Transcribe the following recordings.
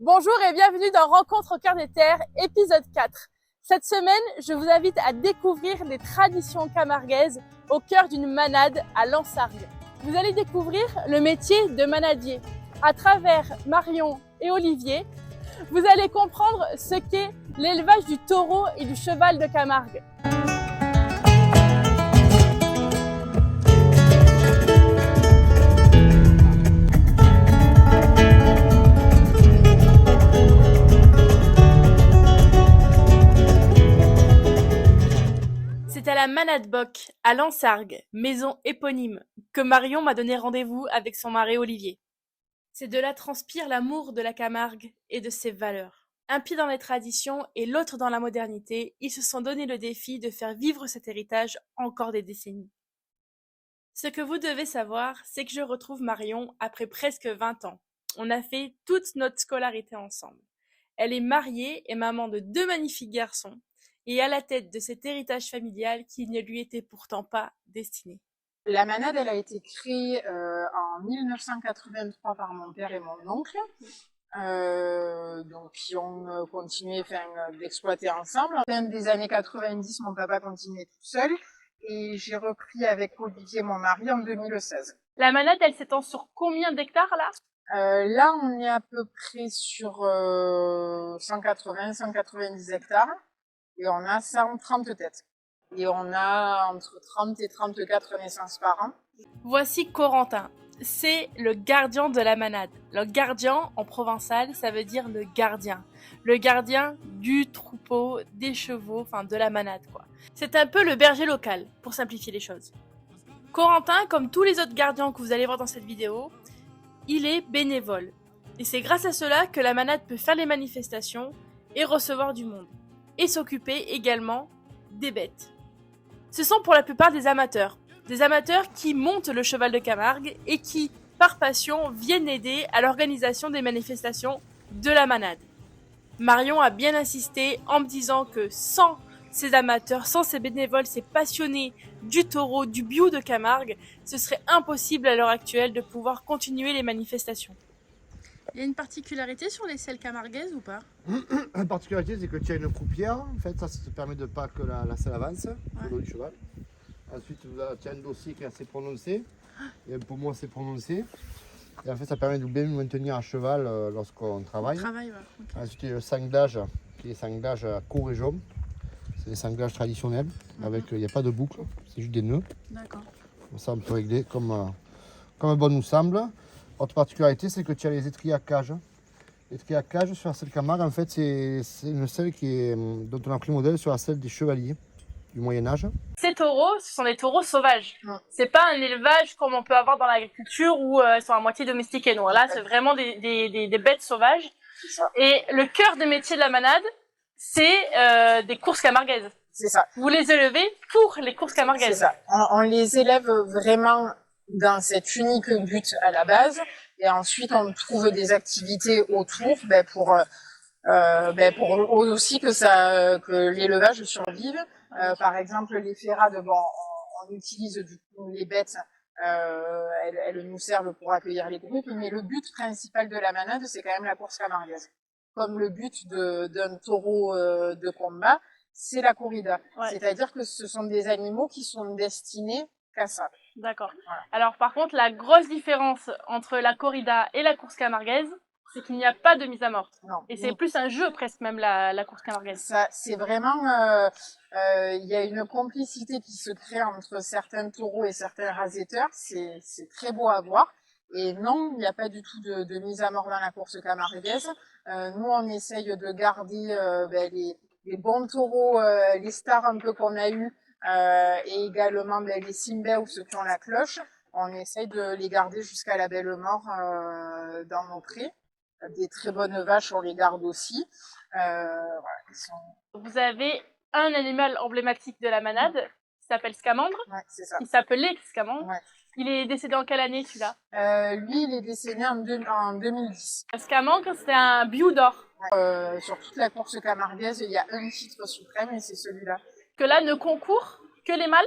Bonjour et bienvenue dans Rencontre au cœur des terres, épisode 4. Cette semaine, je vous invite à découvrir les traditions camarguaises au cœur d'une manade à Lansargues. Vous allez découvrir le métier de manadier. À travers Marion et Olivier, vous allez comprendre ce qu'est l'élevage du taureau et du cheval de Camargue. C'est à la Manade Bock, à Lansargues, maison éponyme, que Marion m'a donné rendez-vous avec son mari Olivier. C'est de là transpire l'amour de la Camargue et de ses valeurs. Un pied dans les traditions et l'autre dans la modernité, ils se sont donné le défi de faire vivre cet héritage encore des décennies. Ce que vous devez savoir, c'est que je retrouve Marion après presque 20 ans. On a fait toute notre scolarité ensemble. Elle est mariée et maman de 2 magnifiques garçons, et à la tête de cet héritage familial qui ne lui était pourtant pas destiné. La manade, elle a été créée en 1983 par mon père et mon oncle, donc qui ont continué d'exploiter ensemble. En fin des années 90, mon papa continuait tout seul et j'ai repris avec Olivier, mon mari, en 2016. La manade, elle s'étend sur combien d'hectares là ? Là, on est à peu près sur 180-190 hectares et on a 130 têtes. Et on a entre 30 et 34 naissances par an. Voici Corentin. C'est le gardien de la manade. Le gardien, en provençal, ça veut dire le gardien. Le gardien du troupeau, des chevaux, enfin de la manade, quoi. C'est un peu le berger local, pour simplifier les choses. Corentin, comme tous les autres gardiens que vous allez voir dans cette vidéo, il est bénévole. Et c'est grâce à cela que la manade peut faire les manifestations et recevoir du monde. Et s'occuper également des bêtes. Ce sont pour la plupart des amateurs qui montent le cheval de Camargue et qui, par passion, viennent aider à l'organisation des manifestations de la manade. Marion a bien insisté en me disant que sans ces amateurs, sans ces bénévoles, ces passionnés du taureau, du bio de Camargue, ce serait impossible à l'heure actuelle de pouvoir continuer les manifestations. Il y a une particularité sur les selles camarguaises ou pas ? La particularité, c'est que tu as une croupière. En fait, ça te permet de pas que la selle avance, le dos du cheval. Ensuite, tu as un dossier qui est assez prononcé. Et un pommeau assez prononcé. Et en fait, ça permet de bien maintenir à cheval lorsqu'on travaille. Okay. Ensuite, il y a le sanglage, qui est sanglage à court et jaune. C'est des sanglages traditionnels. Il n'y a pas de boucle, c'est juste des nœuds. D'accord. Ça, on peut régler comme bon nous semble. Autre particularité, c'est que tu as les étriers à cage. Les étriers à cage sur la selle Camargue, en fait, c'est une selle dont on a pris modèle sur la selle des chevaliers du Moyen-Âge. Ces taureaux, ce sont des taureaux sauvages. C'est pas un élevage comme on peut avoir dans l'agriculture où ils sont à moitié domestiqués. Non, là, c'est vraiment des bêtes sauvages. Et le cœur des métiers de la manade, c'est des courses camarguaises. C'est ça. Vous les élevez pour les courses camarguaises. C'est ça. On les élève vraiment dans cet unique but à la base. Et ensuite, on trouve des activités autour pour aussi que l'élevage survive. Par exemple, les ferrades, on utilise du coup les bêtes, elles nous servent pour accueillir les groupes, mais le but principal de la manade, c'est quand même la course camarguaise. Comme le but d'un taureau de combat, c'est la corrida. Ouais. C'est-à-dire que ce sont des animaux qui sont destinés qu'à ça. D'accord. Voilà. Alors par contre, la grosse différence entre la corrida et la course camarguaise, c'est qu'il n'y a pas de mise à mort. Non. Et c'est plus un jeu presque même la course camarguaise. Ça, c'est vraiment, il y a une complicité qui se crée entre certains taureaux et certains rasetteurs. C'est très beau à voir. Et non, il n'y a pas du tout de mise à mort dans la course camarguaise. Nous, on essaye de garder les bons taureaux, les stars un peu qu'on a eu, et également les Simbais ou ceux qui ont la cloche. On essaye de les garder jusqu'à la belle mort dans nos prés. Des très bonnes vaches, on les garde aussi. Voilà, Vous avez un animal emblématique de la manade qui s'appelle Scamandre. Ouais, c'est ça. Il s'appelait Scamandre. Ouais. Il est décédé en quelle année celui-là ? Lui, il est décédé en 2010. Scamandre, c'est un biou d'or. Sur toute la course camarguaise, il y a un titre suprême et c'est celui-là. Que là ne concourent que les mâles ?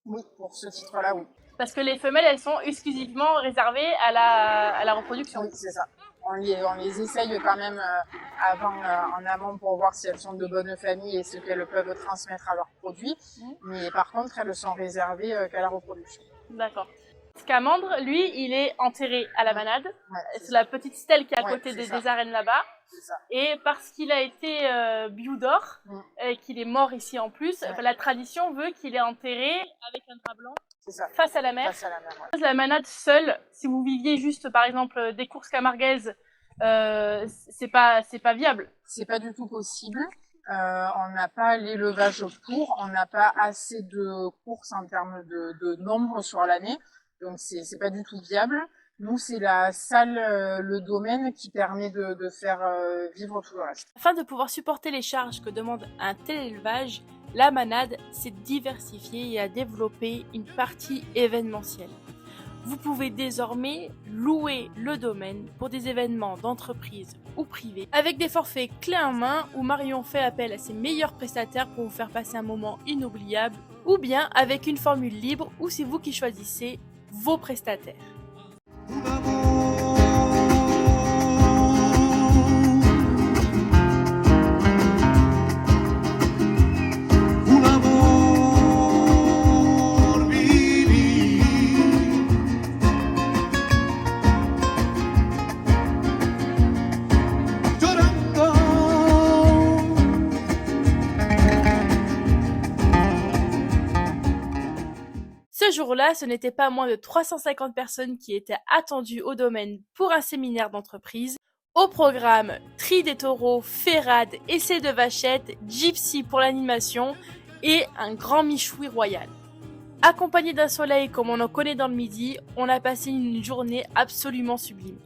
Oui, pour ce titre-là, oui. Parce que les femelles, elles sont exclusivement réservées à la reproduction. Oui, c'est ça. on les essaye quand même en amont pour voir si elles sont de bonne famille et ce qu'elles peuvent transmettre à leurs produits. Mais par contre, elles sont réservées qu'à la reproduction. D'accord. Scamandre, lui, il est enterré à la manade. Ouais, c'est la petite stèle qui est à côté c'est des arènes là-bas. C'est ça. Et parce qu'il a été Biou-d'or, et qu'il est mort ici en plus, la tradition veut qu'il est enterré avec un drap blanc face à la mer. La manade seule, si vous viviez juste par exemple des courses camarguaises, c'est pas viable. C'est pas du tout possible. On n'a pas l'élevage pour, on n'a pas assez de courses en termes de nombre sur l'année, donc c'est pas du tout viable. Nous, c'est la salle, le domaine qui permet de faire vivre tout le reste. Afin de pouvoir supporter les charges que demande un tel élevage, la manade s'est diversifiée et a développé une partie événementielle. Vous pouvez désormais louer le domaine pour des événements d'entreprise ou privés, avec des forfaits clés en main où Marion fait appel à ses meilleurs prestataires pour vous faire passer un moment inoubliable, ou bien avec une formule libre où c'est vous qui choisissez vos prestataires. Ce jour-là, ce n'était pas moins de 350 personnes qui étaient attendues au domaine pour un séminaire d'entreprise. Au programme, tri des taureaux, ferrade, essai de vachette, gypsy pour l'animation et un grand michoui royal. Accompagné d'un soleil comme on en connaît dans le midi, on a passé une journée absolument sublime.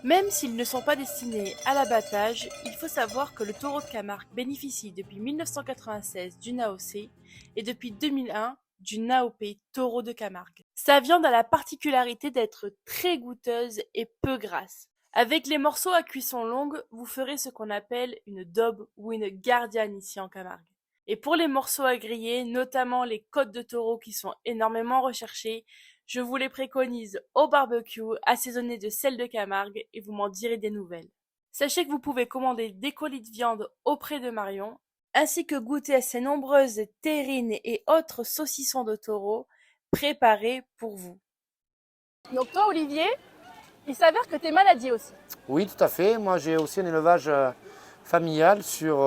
Même s'ils ne sont pas destinés à l'abattage, il faut savoir que le taureau de Camargue bénéficie depuis 1996 d'une AOC et depuis 2001 d'une AOP taureau de Camargue. Sa viande a la particularité d'être très goûteuse et peu grasse. Avec les morceaux à cuisson longue, vous ferez ce qu'on appelle une daube ou une gardiane ici en Camargue. Et pour les morceaux à griller, notamment les côtes de taureau qui sont énormément recherchées, je vous les préconise au barbecue, assaisonné de sel de Camargue, et vous m'en direz des nouvelles. Sachez que vous pouvez commander des colis de viande auprès de Marion, ainsi que goûter à ces nombreuses terrines et autres saucissons de taureau préparés pour vous. Donc toi, Olivier, il s'avère que tu es manadier aussi. Oui, tout à fait. Moi, j'ai aussi un élevage familial sur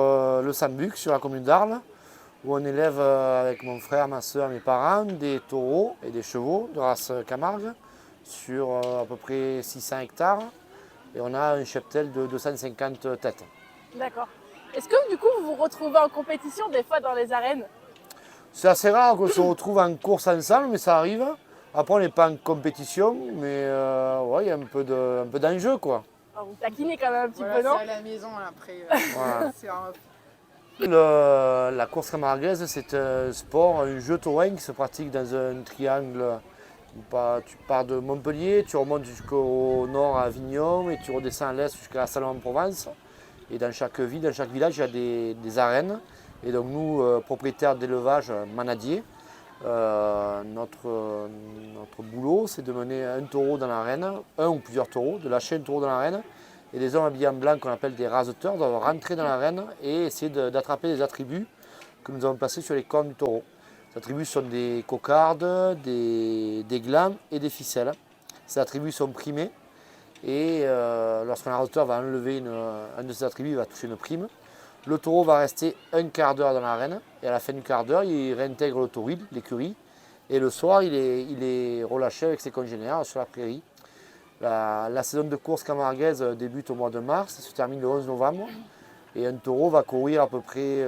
le Sambuc, sur la commune d'Arles, où on élève avec mon frère, ma soeur, mes parents, des taureaux et des chevaux de race Camargue sur à peu près 600 hectares. Et on a un cheptel de 250 têtes. D'accord. Est-ce que du coup vous vous retrouvez en compétition des fois dans les arènes? C'est assez rare qu'on se retrouve en course ensemble, mais ça arrive. Après, on n'est pas en compétition, mais ouais, il y a un peu d'enjeu, quoi. Alors, vous taquinez quand même un petit peu, non? C'est à la maison après. Voilà. La course camarguaise, c'est un sport, un jeu taurin qui se pratique dans un triangle. Tu pars de Montpellier, tu remontes jusqu'au nord à Avignon et tu redescends à l'est jusqu'à Salon-en-Provence. Et dans chaque ville, dans chaque village, il y a des arènes. Et donc nous, propriétaires d'élevage manadiers, notre boulot, c'est de mener un taureau dans l'arène, un ou plusieurs taureaux, de lâcher un taureau dans l'arène. Et les hommes habillés en blanc, qu'on appelle des raseteurs, doivent rentrer dans l'arène et essayer d'attraper les attributs que nous avons placés sur les cornes du taureau. Les attributs sont des cocardes, des glands et des ficelles. Ces attributs sont primés. Et lorsqu'un raseteur va enlever un de ces attributs, il va toucher une prime. Le taureau va rester un quart d'heure dans l'arène et à la fin du quart d'heure, il réintègre le tauril, l'écurie. Et le soir, il est relâché avec ses congénères sur la prairie. La saison de course camarguaise débute au mois de mars, se termine le 11 novembre. Et un taureau va courir à peu près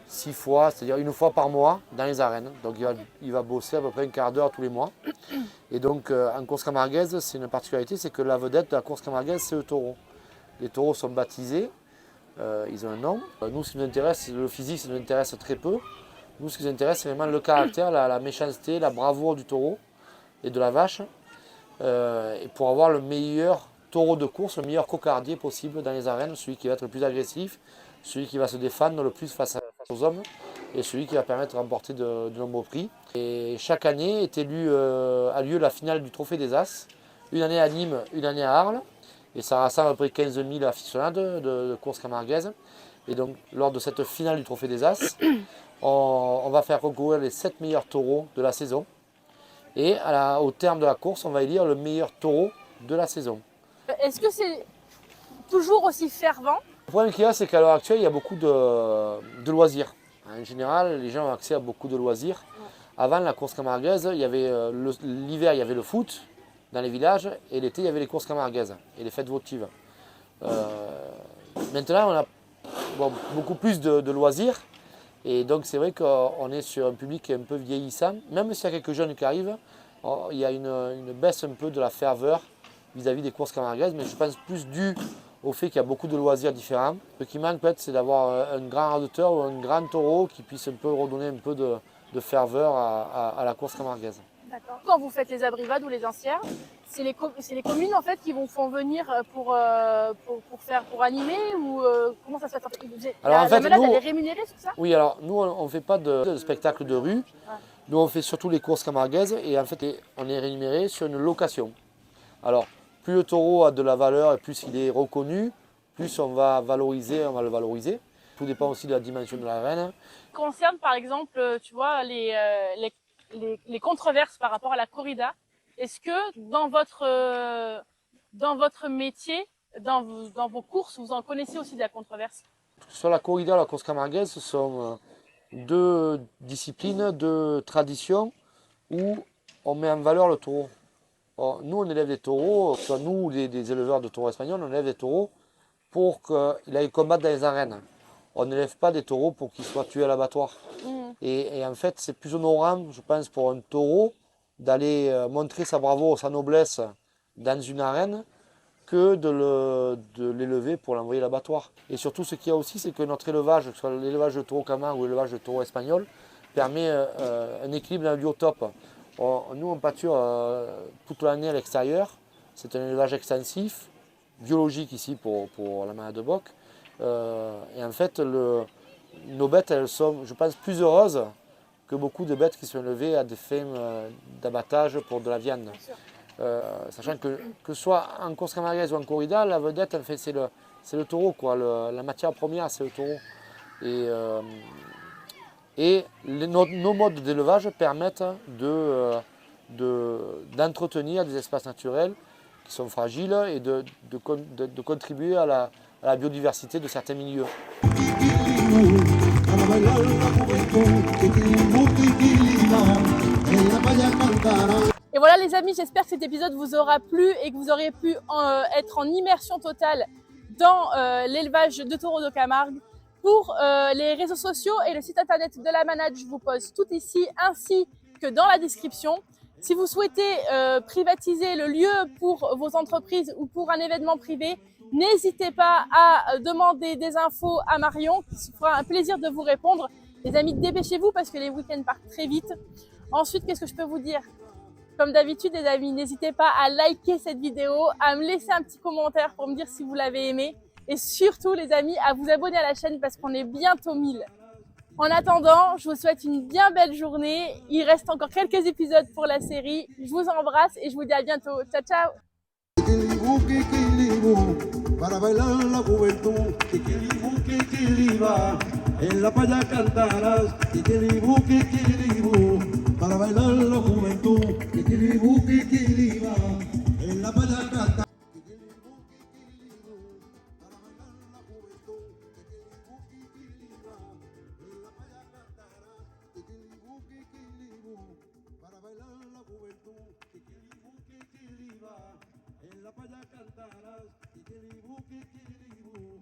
6 fois, c'est-à-dire une fois par mois dans les arènes. Donc il va bosser à peu près un quart d'heure tous les mois. Et donc en course camarguaise, c'est une particularité, c'est que la vedette de la course camarguaise, c'est le taureau. Les taureaux sont baptisés, ils ont un nom. Nous, ce qui nous intéresse, le physique, ça nous intéresse très peu. Nous, ce qui nous intéresse, c'est vraiment le caractère, la méchanceté, la bravoure du taureau et de la vache. Et pour avoir le meilleur taureau de course, le meilleur cocardier possible dans les arènes, celui qui va être le plus agressif, celui qui va se défendre le plus face aux hommes et celui qui va permettre de remporter de nombreux prix. Et chaque année a lieu la finale du Trophée des As, une année à Nîmes, une année à Arles. Et ça rassemble à peu près 15 000 aficionados de course camarguaise. Et donc, lors de cette finale du Trophée des As, on va faire concourir les 7 meilleurs taureaux de la saison. Et au terme de la course, on va élire le meilleur taureau de la saison. Est-ce que c'est toujours aussi fervent? Le problème qu'il y a, c'est qu'à l'heure actuelle, il y a beaucoup de loisirs. En général, les gens ont accès à beaucoup de loisirs. Avant la course camarguaise, l'hiver, il y avait le foot dans les villages, et l'été, il y avait les courses camarguaises et les fêtes votives. Maintenant, on a beaucoup plus de loisirs, et donc c'est vrai qu'on est sur un public qui est un peu vieillissant. Même s'il y a quelques jeunes qui arrivent, il y a une baisse un peu de la ferveur vis-à-vis des courses camarguaises, mais je pense plus dû au fait qu'il y a beaucoup de loisirs différents. Ce qui manque peut-être, c'est d'avoir un grand radoteur ou un grand taureau qui puisse un peu redonner un peu de ferveur à la course camarguaise. D'accord. Quand vous faites les abrivades ou les incières, c'est les communes en fait qui vous font venir pour animer ou comment ça se fait? Alors, en fait, la malade, nous, elle est rémunérée sur ça? Oui, alors nous on ne fait pas de spectacle de rue, nous on fait surtout les courses camarguaises et en fait on est rémunéré sur une location. Alors plus le taureau a de la valeur et plus il est reconnu, plus on va le valoriser. Tout dépend aussi de la dimension de l'arène. Concerne par exemple, tu vois, les controverses par rapport à la corrida. Est-ce que dans votre métier, dans vos courses, vous en connaissez aussi de la controverse? Sur la corrida et la course camarguaise, ce sont deux disciplines, deux traditions où on met en valeur le taureau. Alors, nous, on élève des taureaux, soit nous ou des éleveurs de taureaux espagnols, on élève des taureaux pour qu'il aille combattre dans les arènes. On n'élève pas des taureaux pour qu'ils soient tués à l'abattoir. Et en fait, c'est plus honorant, je pense, pour un taureau d'aller montrer sa bravoure, sa noblesse dans une arène que de l'élever pour l'envoyer à l'abattoir. Et surtout, ce qu'il y a aussi, c'est que notre élevage, que ce soit l'élevage de taureaux camargue ou l'élevage de taureaux espagnols, permet un équilibre dans le biotope. Nous, on pâture toute l'année à l'extérieur. C'est un élevage extensif, biologique ici pour la manade de boc. Et en fait, nos bêtes, elles sont, je pense, plus heureuses que beaucoup de bêtes qui sont élevées à des fins d'abattage pour de la viande. Sachant que ce soit en course camarguaise ou en corrida, la vedette, en fait, c'est le taureau, quoi. La matière première, c'est le taureau. Et nos modes d'élevage permettent d'entretenir des espaces naturels qui sont fragiles et de contribuer à la biodiversité de certains milieux. Et voilà les amis, j'espère que cet épisode vous aura plu et que vous aurez pu être en immersion totale dans l'élevage de taureaux de Camargue. Pour les réseaux sociaux et le site internet de la manade, je vous pose tout ici ainsi que dans la description. Si vous souhaitez privatiser le lieu pour vos entreprises ou pour un événement privé, n'hésitez pas à demander des infos à Marion, qui se fera un plaisir de vous répondre. Les amis, dépêchez-vous parce que les week-ends partent très vite. Ensuite, qu'est-ce que je peux vous dire? Comme d'habitude, les amis, n'hésitez pas à liker cette vidéo, à me laisser un petit commentaire pour me dire si vous l'avez aimé. Et surtout, les amis, à vous abonner à la chaîne parce qu'on est bientôt 1000. En attendant, je vous souhaite une bien belle journée. Il reste encore quelques épisodes pour la série. Je vous embrasse et je vous dis à bientôt. Ciao, ciao! Para bailar la juventud, kikilibu, kikiliba, en la playa cantarás, kikilibu, kikilibu, para bailar la juventud, kikilibu, kikiliba, en la playa cantarás. Para bailar la juventud, kikilibu, kikiliba, en la playa cantarás, kikilibu, kikilibu.